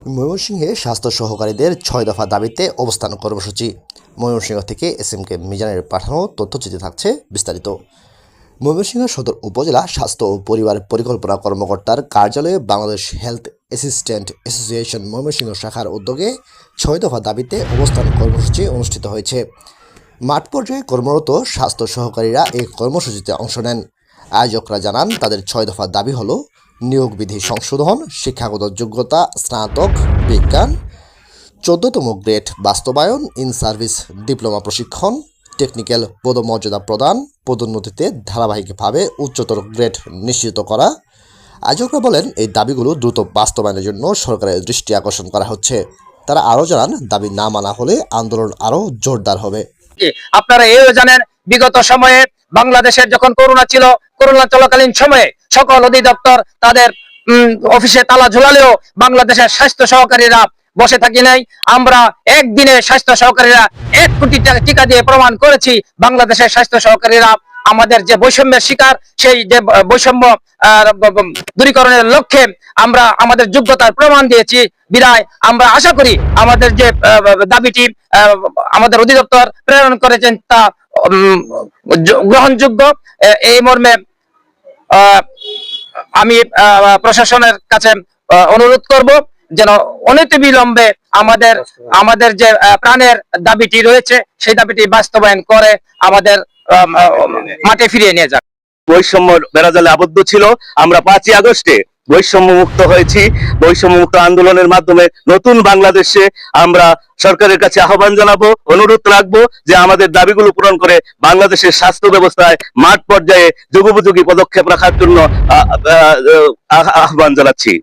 ময়মনসিংহে স্বাস্থ্য সহকারীদের ৬ দফা দাবিতে অবস্থান কর্মসূচি। ময়মনসিংহ থেকে এসএমকে মিজানের পাঠানো তথ্যচিত্রে থাকছে বিস্তারিত। ময়মনসিংহ সদর উপজেলা স্বাস্থ্য ও পরিবার পরিকল্পনা কর্মকর্তার কার্যালয়ে Bangladesh health assistant association Mymensingh শাখার উদ্যোগে ৬ দফা দাবিতে অবস্থান কর্মসূচি অনুষ্ঠিত হয়েছে। মাঠ পর্যায়ে কর্মরত স্বাস্থ্য সহকারীরা এই কর্মসূচিতে অংশ নেন। আয়োজকরা জানান, তাদের ৬ দফা দাবি হলো নিয়োগ বিধি সংশোধন, শিক্ষাগত যোগ্যতা স্নাতক বিজ্ঞান, ১৪তম গ্রেড বাস্তবায়ন, ইন সার্ভিস ডিপ্লোমা প্রশিক্ষণ, টেকনিক্যাল পদমর্যাদা প্রদান, পদোন্নতিতে ধারাবাহিকভাবে উচ্চতর গ্রেড নিশ্চিত করা। আয়োজকরা বলেন, এই দাবিগুলো দ্রুত বাস্তবায়নের জন্য সরকারের দৃষ্টি আকর্ষণ করা হচ্ছে। তারা আরও জানান, দাবি না মানা হলে আন্দোলন আরও জোরদার হবে। আপনারা এও জানেন, বিগত সময়ে বাংলাদেশের যখন করোনা ছিল, করোনা চলাকালীন সময়ে সকল অধিদপ্তর তাদের অফিসে তালা ঝুলালেও বাংলাদেশের স্বাস্থ্য সহকারীরা বসে থাকি নাই। আমরা একদিনে স্বাস্থ্য সহকারীরা ১ কোটি টাকা দিয়ে প্রমাণ করেছি বাংলাদেশের স্বাস্থ্য সহকারীরা আমাদের যে বৈষম্যের শিকার, সেই যে বৈষম্য দূরীকরণের লক্ষ্যে আমরা আমাদের যোগ্যতার প্রমাণ দিয়েছি। বিদায় আমরা আশা করি আমাদের যে দাবিটি আমাদের অধিদপ্তর প্রেরণ করেছেন তা গ্রহণযোগ্য। এই মর্মে আমি প্রশাসনের কাছে অনুরোধ করব যেন অনতিবিলম্বে আমাদের যে প্রাণের দাবিটি রয়েছে সেই দাবিটি বাস্তবায়ন করে আমাদের মাঠে ফিরিয়ে নিয়ে যাক। বৈষম্য বেড়াজালে আবদ্ধ ছিল, আমরা 5ই আগস্টে বৈষম্য মুক্ত হয়েছি। বৈষম্য মুক্ত আন্দোলনের মাধ্যমে নতুন বাংলাদেশে আমরা সরকারের কাছে আহ্বান জানাবো, অনুরোধ রাখবো যে আমাদের দাবিগুলো পূরণ করে বাংলাদেশের স্বাস্থ্য ব্যবস্থায় মাঠ পর্যায়ে যুগোপযোগী পদক্ষেপ রাখার জন্য আহ্বান জানাচ্ছি।